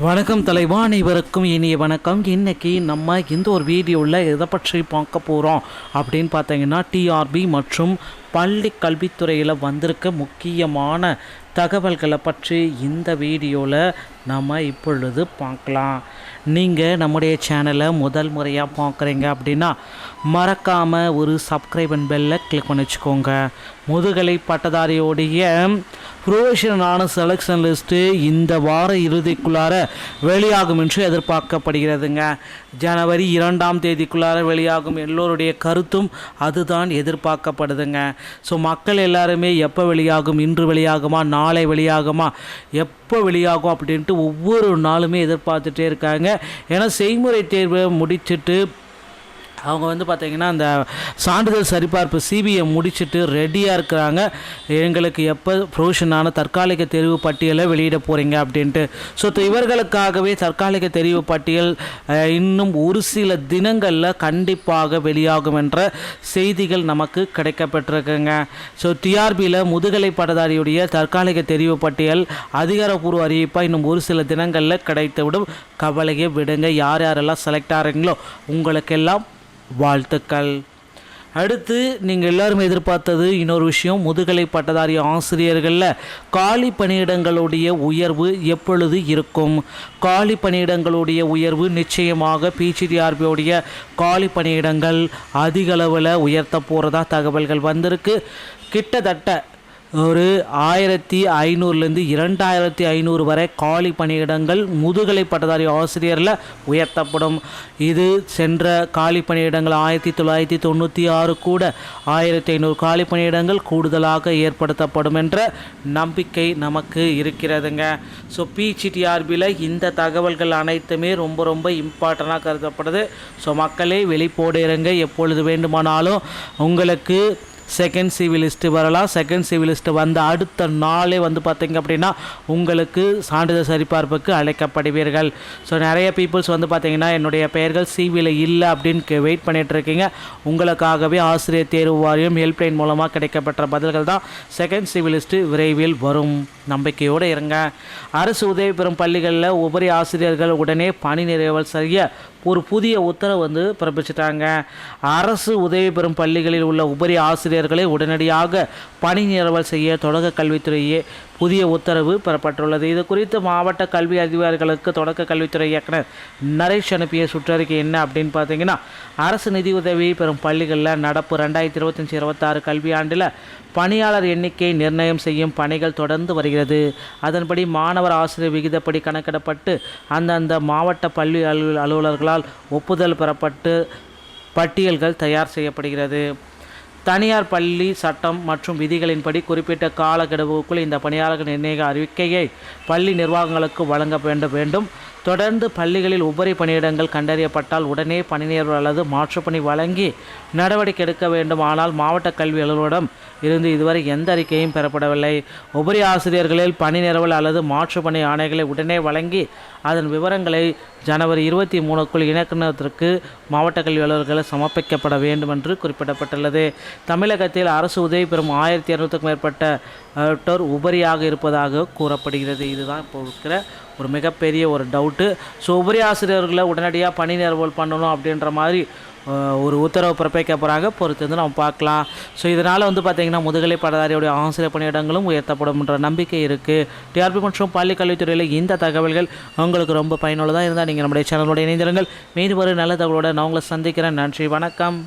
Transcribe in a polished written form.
வணக்கம் தலைவா, அனைவருக்கும் இனிய வணக்கம். இன்றைக்கி நம்ம இந்த ஒரு வீடியோவில் எதை பற்றி பார்க்க போகிறோம் அப்படின்னு பார்த்தீங்கன்னா, டிஆர்பி மற்றும் பள்ளி கல்வித்துறையில் வந்திருக்க முக்கியமான தகவல்களை பற்றி இந்த வீடியோவில் நம்ம இப்பொழுது பார்க்கலாம். நீங்கள் நம்முடைய சேனலை முதல் முறையாக பார்க்குறீங்க அப்படின்னா மறக்காமல் ஒரு சப்ஸ்கிரைப் அண்ட் பெல்லை கிளிக் பண்ணி வச்சுக்கோங்க. முதுகலை பட்டதாரியோடைய ப்ரொஃபஷனலான செலெக்ஷன் லிஸ்ட்டு இந்த வார இறுதிக்குள்ளார வெளியாகும் என்று எதிர்பார்க்கப்படுகிறதுங்க. ஜனவரி 2ஆம் தேதிக்குள்ளார வெளியாகும். எல்லோருடைய கருத்தும் அதுதான் எதிர்பார்க்கப்படுதுங்க. ஸோ மக்கள் எல்லாருமே எப்போ வெளியாகும், இன்று வெளியாகுமா, நாளை வெளியாகுமா, எப்போ வெளியாகும் அப்படின்ட்டு ஒவ்வொரு நாளுமே எதிர்பார்த்துட்டே இருக்காங்க. ஏன்னா செய்முறை தேர்வை முடிச்சுட்டு அவங்க பார்த்திங்கன்னா அந்த சான்றிதழ் சரிபார்ப்பு சிபிஐ முடிச்சுட்டு ரெடியாக இருக்கிறாங்க. எங்களுக்கு எப்போ ப்ரொவிஷனான தற்காலிக தெரிவு பட்டியலை வெளியிட போகிறீங்க அப்படின்ட்டு. ஸோ இவர்களுக்காகவே தற்காலிக தெரிவு பட்டியல் இன்னும் ஒரு சில தினங்களில் கண்டிப்பாக வெளியாகும் என்ற செய்திகள் நமக்கு கிடைக்கப்பட்டிருக்குங்க. ஸோ டிஆர்பியில் முதுகலை பட்டதாரியுடைய தற்காலிக தெரிவு பட்டியல் அதிகாரப்பூர்வ அறிவிப்பாக இன்னும் ஒரு சில தினங்களில் கிடைத்துவிடும். கவலையை விடுங்க. யார் யாரெல்லாம் செலக்ட் ஆகிறீங்களோ உங்களுக்கெல்லாம் வாழ்த்துக்கள். அடுத்து நீங்கள் எல்லாருமே எதிர்பார்த்தது இன்னொரு விஷயம், முதுகலை பட்டதாரி ஆசிரியர்களில் காலி பணியிடங்களுடைய உயர்வு எப்பொழுது இருக்கும்? காலி பணியிடங்களுடைய உயர்வு நிச்சயமாக பிஜிடிஆர்பியோடைய காலி பணியிடங்கள் அதிக அளவில் உயர்த்த போகிறதா தகவல்கள் வந்திருக்கு. கிட்டத்தட்ட ஒரு 1500லேருந்து 2500 வரை காலி பணியிடங்கள் முதுகலை பட்டதாரி ஆசிரியரில் உயர்த்தப்படும். இது சென்ற காலி பணியிடங்கள் 1996 கூட 1500 காலி பணியிடங்கள் கூடுதலாக ஏற்படுத்தப்படும் என்ற நம்பிக்கை நமக்கு இருக்கிறதுங்க. ஸோ பிஜிடிஆர்பியில் இந்த தகவல்கள் அனைத்துமே ரொம்ப இம்பார்ட்டண்ட்டாக கருதப்படுது. ஸோ மக்களே வெளிப்போடு இருங்க. எப்பொழுது வேண்டுமானாலும் உங்களுக்கு செகண்ட் சிவி லிஸ்ட்டு வரலாம். செகண்ட் சிவி லிஸ்ட்டு வந்த அடுத்த நாளே பார்த்திங்க அப்படின்னா உங்களுக்கு சான்றிதழ் சரிபார்ப்புக்கு அழைக்கப்படுவீர்கள். ஸோ நிறைய பீப்புள்ஸ் பார்த்திங்கன்னா என்னுடைய பெயர்கள் சிவியில் இல்லை அப்படின்னு வெயிட் பண்ணிகிட்ருக்கீங்க. உங்களுக்காகவே ஆசிரியர் தேர்வு வாரியம் ஹெல்ப்லைன் மூலமாக கிடைக்கப்பட்ட பதில்கள் தான். செகண்ட் சிவி லிஸ்ட்டு விரைவில் வரும். நம்பிக்கையோடு இருங்க. அரசு உதவி பெறும் பள்ளிகளில் உபரி ஆசிரியர்கள் உடனே பணி நிறைவல் செய்ய ஒரு புதிய உத்தரவு பிறப்பிச்சிட்டாங்க. அரசு உதவி பெறும் பள்ளிகளில் உள்ள உபரி ஆசிரியர்களை உடனடியாக பணி நிரவல் செய்ய தொடக்க கல்வித்துறையே புதிய உத்தரவு பெறப்பட்டுள்ளது. இது குறித்து மாவட்ட கல்வி அதிகாரிகளுக்கு தொடக்க கல்வித்துறை இயக்குனர் நரேஷ் அனுப்பிய சுற்றறிக்கை என்ன அப்படின்னு பார்த்தீங்கன்னா, அரசு நிதியுதவி பெறும் பள்ளிகளில் நடப்பு 2025-26 கல்வியாண்டில் பணியாளர் எண்ணிக்கை நிர்ணயம் செய்யும் பணிகள் தொடர்ந்து வருகிறது. அதன்படி மாணவர் ஆசிரியர் விகிதப்படி கணக்கிடப்பட்டு அந்தந்த மாவட்ட பள்ளி அலுவலர்களால் ஒப்புதல் பெறப்பட்டு பட்டியல்கள் தயார் செய்யப்படுகிறது. தனியார் பள்ளி சட்டம் மற்றும் விதிகளின்படி குறிப்பிட்ட காலக்கெடுவுக்குள் இந்த பணியாளர்கள் நிர்ணய அறிவிக்கையை பள்ளி நிர்வாகங்களுக்கு வழங்க வேண்டும். தொடர்ந்து பள்ளிகளில் உபரி பணியிடங்கள் கண்டறியப்பட்டால் உடனே பணி நேர்வு அல்லது மாற்றுப்பணி வழங்கி நடவடிக்கை எடுக்க வேண்டும். ஆனால் மாவட்ட கல்வி அலுவலரிடம் இருந்து இதுவரை எந்த அறிக்கையும் பெறப்படவில்லை. உபரி ஆசிரியர்களில் பணி நிரவல் அல்லது மாற்றுப்பணி ஆணைகளை உடனே வழங்கி அதன் விவரங்களை ஜனவரி 23க்குள் இணக்கத்திற்கு மாவட்ட கல்வி அலுவலர்களை சமர்ப்பிக்கப்பட வேண்டும் என்று குறிப்பிடப்பட்டுள்ளது. தமிழகத்தில் அரசு உதவி பெறும் 1200க்கும் மேற்பட்ட உபரியாக இருப்பதாக கூறப்படுகிறது. இதுதான் இப்போ இருக்கிற ஒரு மிகப்பெரிய ஒரு டவுட்டு. ஸோ உபரி ஆசிரியர்களை உடனடியாக பணி நிரவல் பண்ணணும் அப்படின்ற மாதிரி ஒரு உத்தரவு பிறப்பிக்க போகிறாங்க. பொறுத்து நம்ம பார்க்கலாம். ஸோ இதனால் பார்த்திங்கன்னா முதுகலை பட்டதாரியுடைய ஆசிரியர் பணியிடங்களும் உயர்த்தப்படும் என்ற நம்பிக்கை இருக்குது. டிஆர்பி மற்றும் பள்ளி கல்வித்துறையில் இந்த தகவல்கள் உங்களுக்கு ரொம்ப பயனுள்ளதாக இருந்தால் நீங்கள் நம்முடைய சேனலோட இணைந்திருங்கள். மீண்டும் ஒரு நல்ல தகவலோடு நான் உங்களை சந்திக்கிறேன். நன்றி, வணக்கம்.